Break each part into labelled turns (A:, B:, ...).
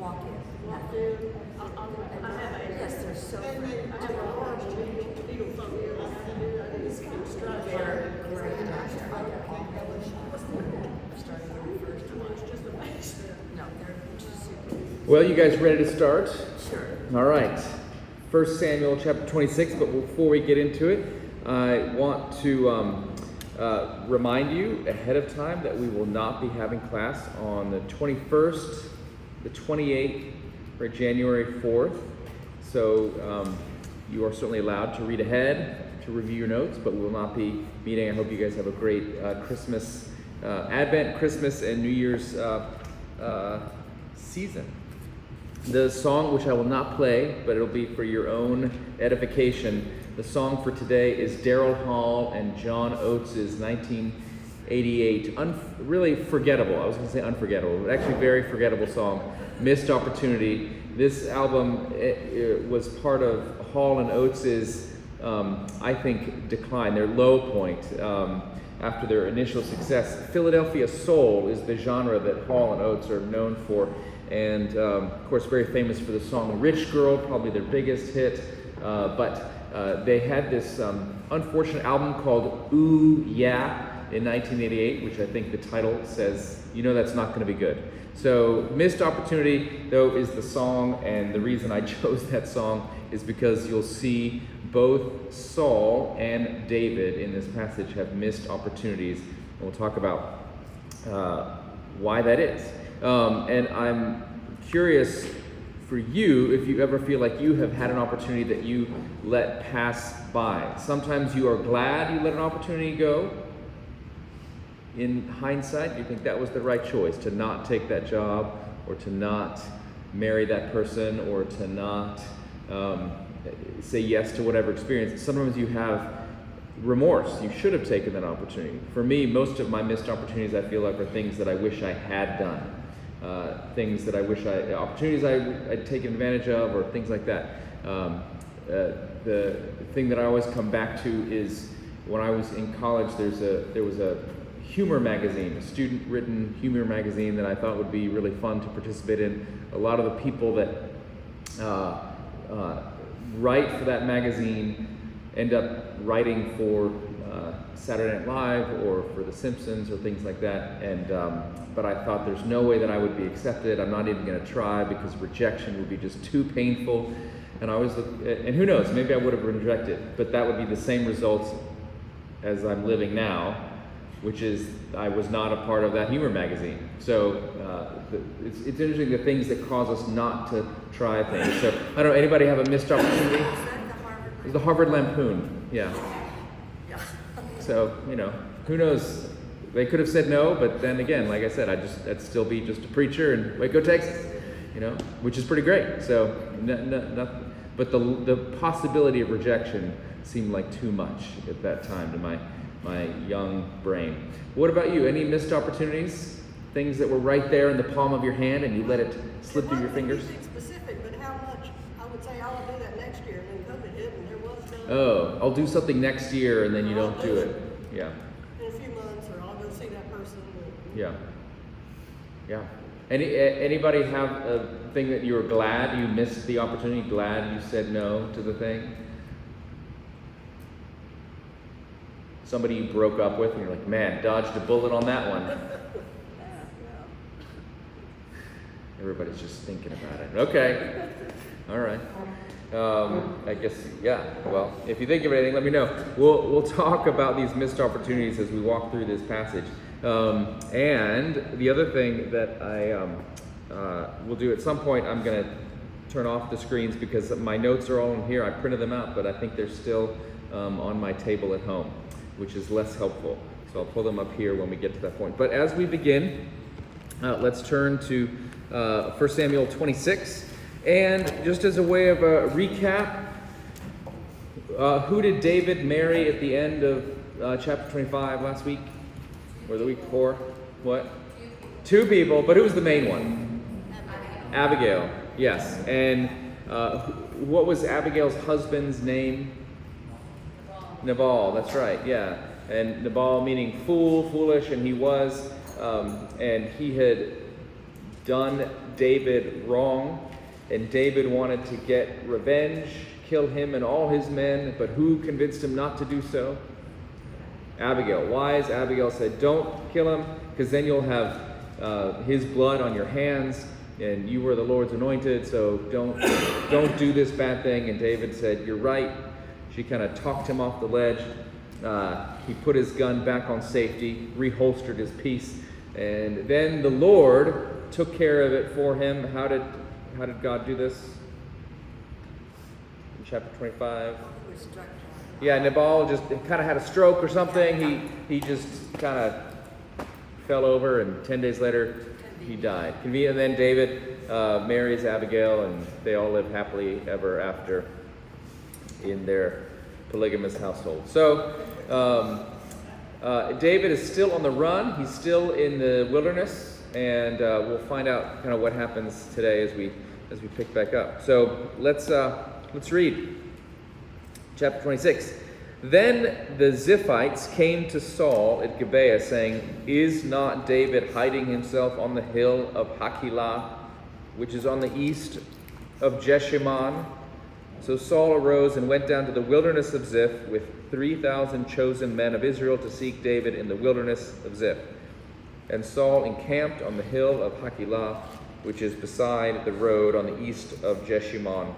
A: walk in. Yes, they're so
B: And then I have a large needle phone here. It's kind of struggling.
A: Starting on the first one.
B: Just amazing.
A: No, they're super.
C: Well, you guys ready to start?
A: Sure.
C: All right. 1 Samuel chapter 26, but before we get into it, I want to remind you ahead of time that we will not be having class on the 21st, the 28th, or January 4th. So you are certainly allowed to read ahead, to review your notes, but we will not be meeting. I hope you guys have a great Christmas, Advent, Christmas, and New Year's season. The song, which I will not play, but it'll be for your own edification. The song for today is Daryl Hall and John Oates' 1988. Really forgettable. I was going to say unforgettable, but actually very forgettable song, Missed Opportunity. This album it was part of Hall and Oates' I think, decline, their low point after their initial success. Philadelphia Soul is the genre that Hall and Oates are known for. And of course, very famous for the song Rich Girl, probably their biggest hit. But they had this unfortunate album called Ooh Yeah in 1988, which I think the title says, you know that's not going to be good. So Missed Opportunity, though, is the song, and the reason I chose that song is because you'll see both Saul and David in this passage have missed opportunities, and we'll talk about why that is. And I'm curious for you if you ever feel like you have had an opportunity that you let pass by. Sometimes you are glad you let an opportunity go. In hindsight, you think that was the right choice to not take that job, or to not marry that person, or to not say yes to whatever experience. Sometimes you have remorse. You should have taken that opportunity. For me, most of my missed opportunities, I feel like, are things that I wish I had done. Things that I wish opportunities I'd taken advantage of, or things like that. The thing that I always come back to is when I was in college, there was a humor magazine, a student-written humor magazine that I thought would be really fun to participate in. A lot of the people that write for that magazine end up writing for Saturday Night Live or for The Simpsons or things like that. And but I thought there's no way that I would be accepted. I'm not even going to try because rejection would be just too painful. And and who knows, maybe I would have been rejected, but that would be the same results as I'm living now, which is I was not a part of that humor magazine. So it's interesting the things that cause us not to try things. So I don't know, anybody have a missed opportunity? It was the Harvard Lampoon, yeah. So, who knows? They could have said no, but then again, like I said, I'd still be just a preacher in Waco, Texas, which is pretty great. So, but the possibility of rejection seemed like too much at that time to my young brain. What about you? Any missed opportunities? Things that were right there in the palm of your hand and you let it slip through your fingers?
B: Specific, but how much? I would say I'll do that next year, and then COVID hit, and there was no.
C: Oh, I'll do something next year, and then you don't do it. Yeah.
B: In a few months, or I'll go see that person.
C: Yeah. Yeah. Anybody have a thing that you were glad you missed the opportunity? Glad you said no to the thing? Somebody you broke up with, and you're like, man, dodged a bullet on that one. Everybody's just thinking about it. Okay. All right. I guess, yeah. Well, if you think of anything, let me know. We'll talk about these missed opportunities as we walk through this passage. And the other thing that I will do at some point, I'm going to turn off the screens because my notes are all in here. I printed them out, but I think they're still on my table at home, which is less helpful. So I'll pull them up here when we get to that point. But as we begin, let's turn to 1 Samuel 26. And just as a way of a recap, who did David marry at the end of chapter 25 last week? Or the week before? What? Two people, but who was the main one? Abigail, yes. And what was Abigail's husband's name? Nabal, that's right, yeah. And Nabal meaning fool, foolish, and he was. And he had done David wrong, and David wanted to get revenge, kill him and all his men, but who convinced him not to do so? Abigail. Wise Abigail said, don't kill him, because then you'll have his blood on your hands, and you were the Lord's anointed, so don't do this bad thing. And David said, you're right. She kind of talked him off the ledge. He put his gun back on safety, reholstered his piece, and then the Lord took care of it for him. How did God do this? In chapter 25.
A: Who was struck down.
C: Yeah, Nabal just kind of had a stroke or something. He just kind of fell over, and 10 days later he died. And then David marries Abigail, and they all live happily ever after in their polygamous household. So David is still on the run. He's still in the wilderness, and we'll find out kind of what happens today as we pick back up. So let's read chapter 26. Then the Ziphites came to Saul at Gibeah, saying, "Is not David hiding himself on the hill of Hakilah, which is on the east of Jeshimon?" So Saul arose and went down to the wilderness of Ziph with 3,000 chosen men of Israel to seek David in the wilderness of Ziph. And Saul encamped on the hill of Hakilah, which is beside the road on the east of Jeshimon.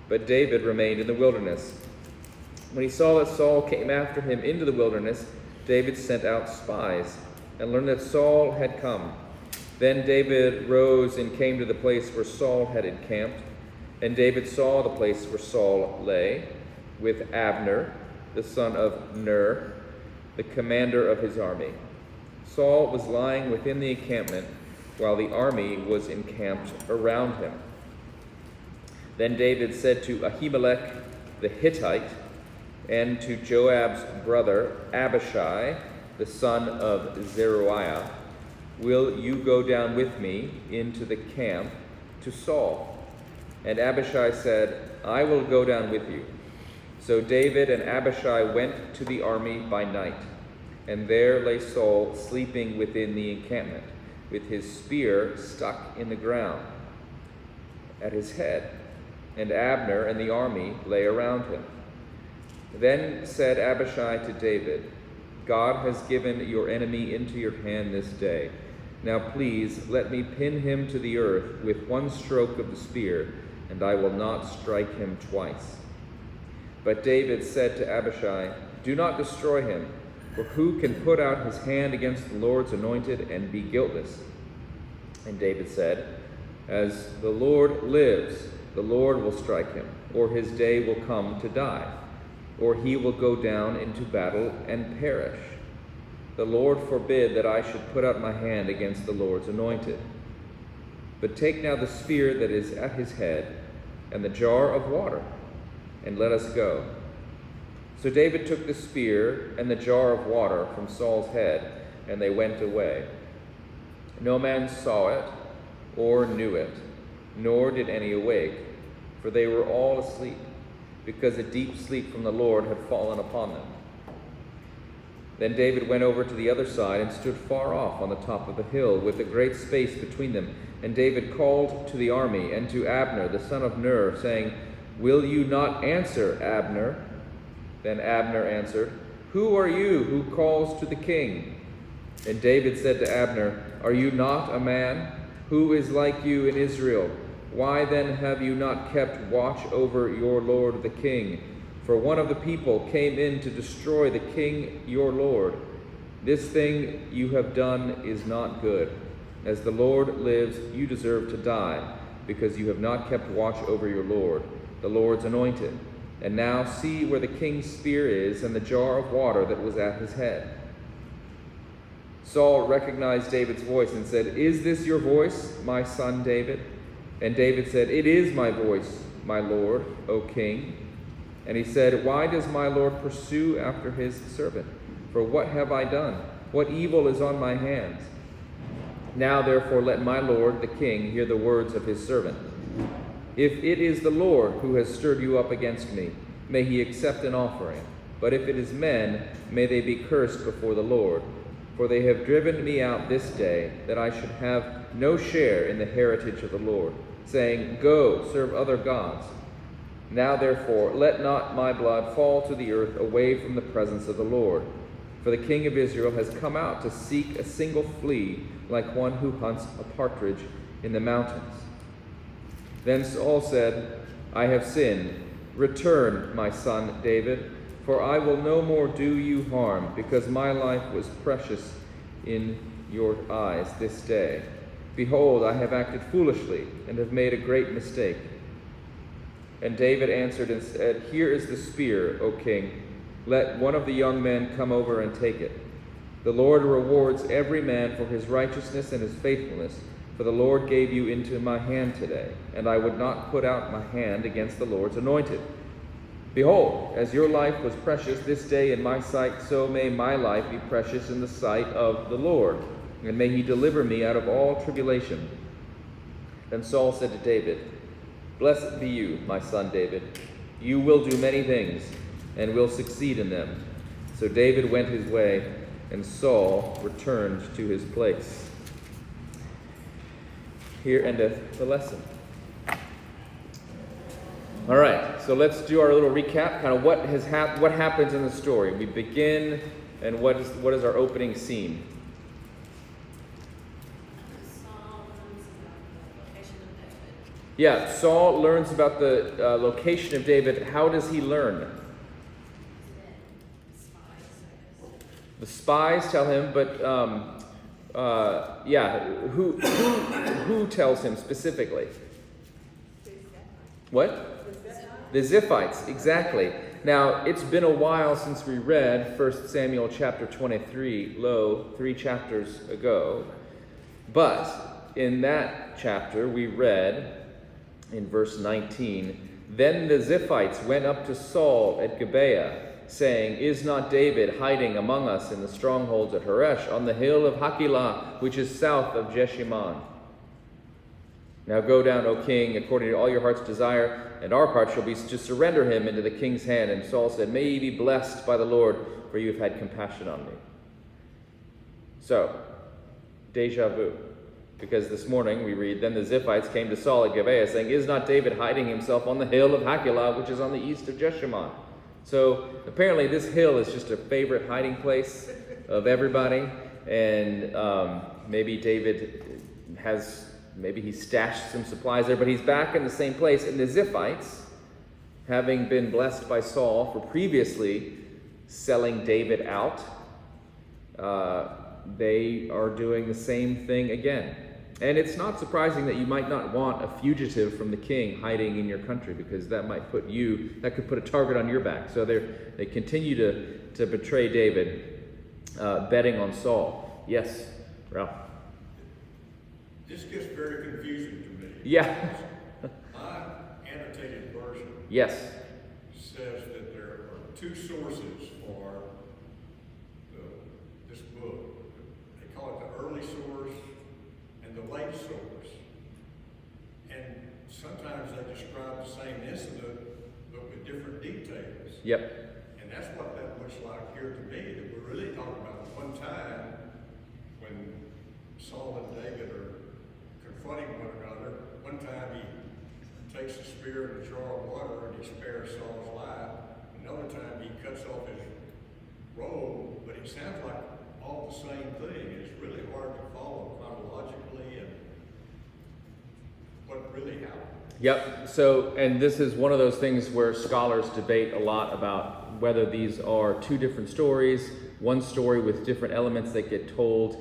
C: But David remained in the wilderness. When he saw that Saul came after him into the wilderness, David sent out spies and learned that Saul had come. Then David rose and came to the place where Saul had encamped. And David saw the place where Saul lay, with Abner, the son of Ner, the commander of his army. Saul was lying within the encampment, while the army was encamped around him. Then David said to Ahimelech the Hittite, and to Joab's brother Abishai, the son of Zeruiah, "Will you go down with me into the camp to Saul?" And Abishai said, "I will go down with you." So David and Abishai went to the army by night, and there lay Saul sleeping within the encampment, with his spear stuck in the ground at his head, and Abner and the army lay around him. Then said Abishai to David, "God has given your enemy into your hand this day. Now please let me pin him to the earth with one stroke of the spear, and I will not strike him twice." But David said to Abishai, "Do not destroy him, for who can put out his hand against the Lord's anointed and be guiltless?" And David said, "As the Lord lives, the Lord will strike him, or his day will come to die, or he will go down into battle and perish. The Lord forbid that I should put out my hand against the Lord's anointed. But take now the spear that is at his head, and the jar of water, and let us go." So David took the spear and the jar of water from Saul's head, and they went away. No man saw it or knew it, nor did any awake, for they were all asleep, because a deep sleep from the Lord had fallen upon them. Then David went over to the other side and stood far off on the top of the hill, with a great space between them. And David called to the army and to Abner, the son of Ner, saying, "Will you not answer, Abner?" Then Abner answered, "Who are you who calls to the king?" And David said to Abner, "Are you not a man? Who is like you in Israel? Why then have you not kept watch over your lord the king? For one of the people came in to destroy the king your lord. This thing you have done is not good. As the Lord lives, you deserve to die, because you have not kept watch over your lord, the Lord's anointed. And now see where the king's spear is, and the jar of water that was at his head." Saul recognized David's voice and said, "Is this your voice, my son David?" And David said, "It is my voice, my lord, O king." And he said, "Why does my lord pursue after his servant? For what have I done? What evil is on my hands? Now therefore let my lord the king hear the words of his servant. If it is the Lord who has stirred you up against me, may he accept an offering. But if it is men, may they be cursed before the Lord. for they have driven me out this day, that I should have no share in the heritage of the Lord, saying, Go, serve other gods. Now therefore, let not my blood fall to the earth away from the presence of the Lord. For the king of Israel has come out to seek a single flea, like one who hunts a partridge in the mountains. Then Saul said, I have sinned. Return, my son David, for I will no more do you harm, because my life was precious in your eyes this day. Behold, I have acted foolishly, and have made a great mistake. And David answered and said, Here is the spear, O king. Let one of the young men come over and take it. The Lord rewards every man for his righteousness and his faithfulness, for the Lord gave you into my hand today, and I would not put out my hand against the Lord's anointed. Behold, as your life was precious this day in my sight, so may my life be precious in the sight of the Lord, and may he deliver me out of all tribulation. Then Saul said to David, Blessed be you, my son David. You will do many things, and will succeed in them. So David went his way, and Saul returned to his place. Here endeth the lesson. All right, so let's do our little recap. Kind of what happens in the story. We begin, and what is our opening scene? Yeah, Saul learns about the location of David. How does he learn? The spies tell him, but who tells him specifically? What? The Ziphites, exactly. Now, it's been a while since we read 1 Samuel chapter 23, 3 chapters ago. But in that chapter, we read in verse 19, Then the Ziphites went up to Saul at Gibeah, saying, Is not David hiding among us in the strongholds at Horesh, on the hill of Hakilah, which is south of Jeshimon? Now go down, O king, according to all your heart's desire, and our part shall be to surrender him into the king's hand. And Saul said, May ye be blessed by the Lord, for you have had compassion on me. So, deja vu. Because this morning we read, Then the Ziphites came to Saul at Gibeah, saying, Is not David hiding himself on the hill of Hakilah, which is on the east of Jeshimon? So apparently this hill is just a favorite hiding place of everybody. And maybe David maybe he stashed some supplies there, but he's back in the same place. And the Ziphites, having been blessed by Saul for previously selling David out, they are doing the same thing again. And it's not surprising that you might not want a fugitive from the king hiding in your country, because that could put a target on your back. So they continue to betray David, betting on Saul. Yes, Ralph?
D: This gets very confusing to me.
C: Yeah.
D: My annotated version
C: Yes.
D: says that there are two sources for this book. They call it the early source and the late source. And sometimes they describe the same incident, but with different details.
C: Yep.
D: And that's what that looks like here to me, that we're really talking about one time when Saul and David are confronting one another. One time he takes a spear and a jar of water and he spares Saul's life. Another time he cuts off his robe, but it sounds like all the same thing. It's really hard to follow chronologically and what really happened.
C: Yep. So, and this is one of those things where scholars debate a lot about whether these are two different stories, one story with different elements that get told,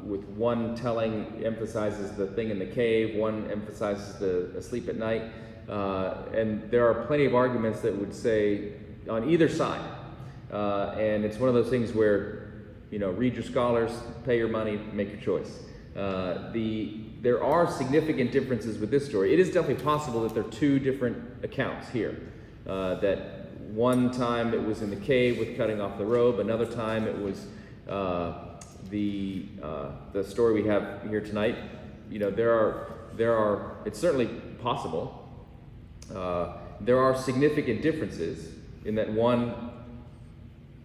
C: with one telling emphasizes the thing in the cave, one emphasizes the asleep at night. And there are plenty of arguments that would say on either side. And it's one of those things where, read your scholars, pay your money, make your choice. There are significant differences with this story. It is definitely possible that there are two different accounts here. That one time it was in the cave with cutting off the robe, another time it was the story we have here tonight. It's certainly possible. There are significant differences in that one,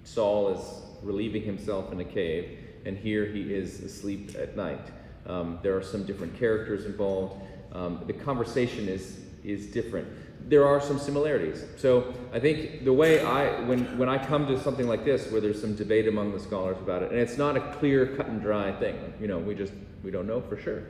C: Saul is relieving himself in a cave, and here he is asleep at night. There are some different characters involved. The conversation is different. There are some similarities. So I think the way when I come to something like this, where there's some debate among the scholars about it, and it's not a clear, cut and dry thing. We don't know for sure.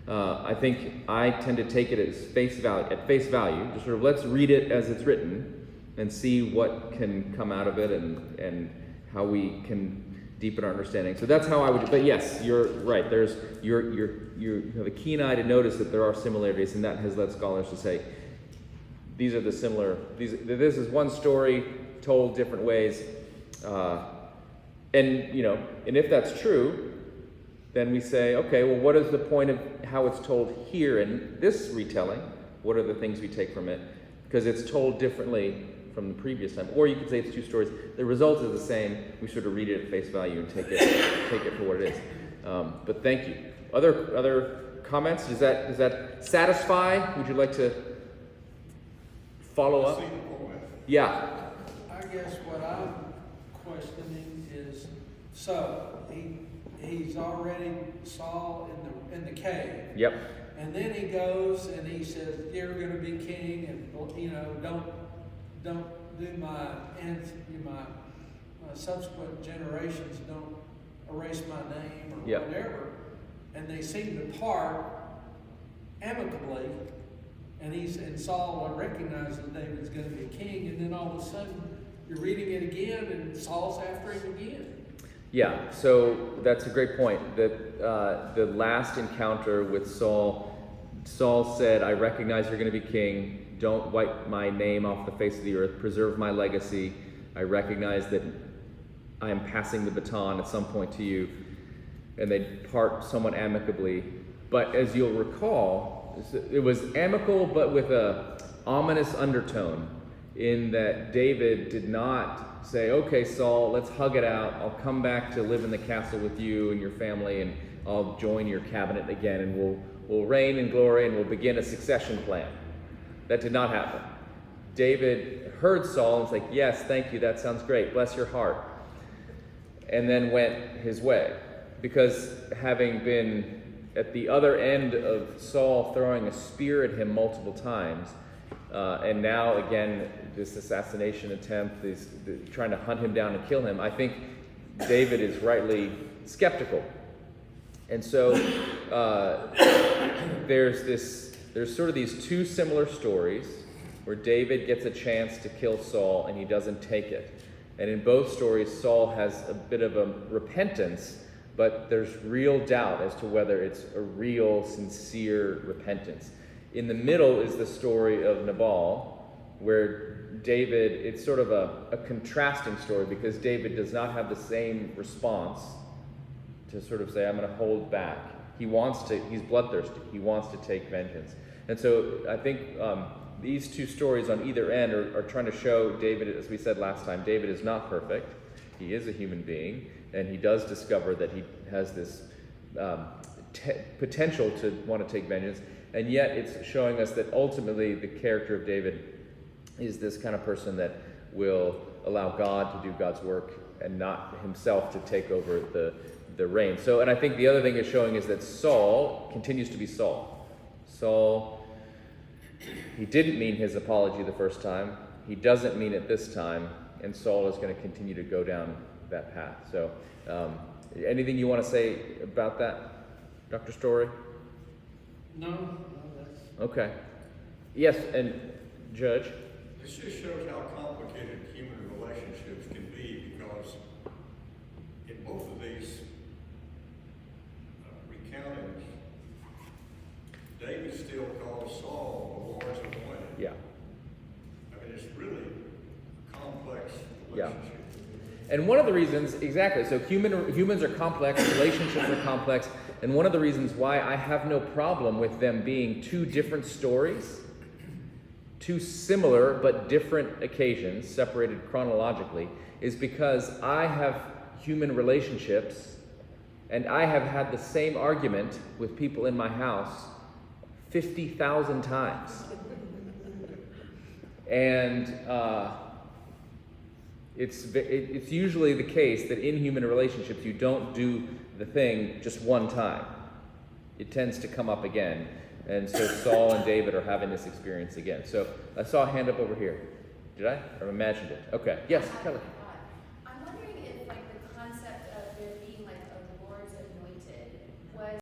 C: I think I tend to take it as face value. Just sort of let's read it as it's written, and see what can come out of it, and how we can deepen our understanding. So that's how I would. But yes, you're right. You have a keen eye to notice that there are similarities, and that has led scholars to say these are the similar. This is one story told different ways, and if that's true, then we say, okay, well, what is the point of how it's told here in this retelling? What are the things we take from it? Because it's told differently from the previous time. Or you could say it's two stories. The result is the same. We sort of read it at face value and take it for what it is. But thank you. Other comments? Does that satisfy? Would you like to follow up? Yeah.
E: I guess what I'm questioning is, so he's already Saul in the cave.
C: Yep.
E: And then he goes and he says, "You're going to be king, and don't do my subsequent generations don't erase my name or
C: Yep.
E: whatever." And they seem to part amicably, and Saul recognizes David's going to be king, and then all of a sudden you're reading it again, and Saul's after him again.
C: Yeah, so that's a great point. That the last encounter with Saul said, "I recognize you're going to be king. Don't wipe my name off the face of the earth. Preserve my legacy. I recognize that I am passing the baton at some point to you." And they part somewhat amicably. But as you'll recall, it was amicable, but with a ominous undertone, in that David did not say, "Okay, Saul, let's hug it out. I'll come back to live in the castle with you and your family, and I'll join your cabinet again, and we'll reign in glory, and we'll begin a succession plan." That did not happen. David heard Saul and was like, "Yes, thank you, that sounds great, bless your heart," and then went his way. Because having been at the other end of Saul throwing a spear at him multiple times, and now again this assassination attempt, trying to hunt him down and kill him, I think David is rightly skeptical. And so there's sort of these two similar stories where David gets a chance to kill Saul and he doesn't take it. And in both stories, Saul has a bit of a repentance, but there's real doubt as to whether it's a real, sincere repentance. In the middle is the story of Nabal, where David, it's sort of a contrasting story, because David does not have the same response to sort of say, "I'm going to hold back." He's bloodthirsty. He wants to take vengeance. And so I think these two stories on either end are trying to show David, as we said last time, David is not perfect. He is a human being, and he does discover that he has this potential to want to take vengeance. And yet it's showing us that ultimately the character of David is this kind of person that will allow God to do God's work and not himself to take over the reign. So, and I think the other thing it's showing is that Saul continues to be Saul. Saul, he didn't mean his apology the first time. He doesn't mean it this time. And Saul is going to continue to go down that path. So, anything you want to say about that, Dr. Story?
E: No, that's...
C: Okay. Yes, and Judge?
D: This just shows how complicated human relationships can be, because in both of these recountings, David still calls Saul the Lord's anointed.
C: Yeah.
D: I mean, it's really a complex
C: Yeah.
D: relationship.
C: And one of the reasons, exactly, so humans are complex, relationships are complex, and one of the reasons why I have no problem with them being two different stories, two similar but different occasions, separated chronologically, is because I have human relationships, and I have had the same argument with people in my house 50,000 times. And it's usually the case that in human relationships you don't do the thing just one time. It tends to come up again. And so Saul and David are having this experience again. So I saw a hand up over here. Did I? Or imagined it? Okay. Yes, Kelly.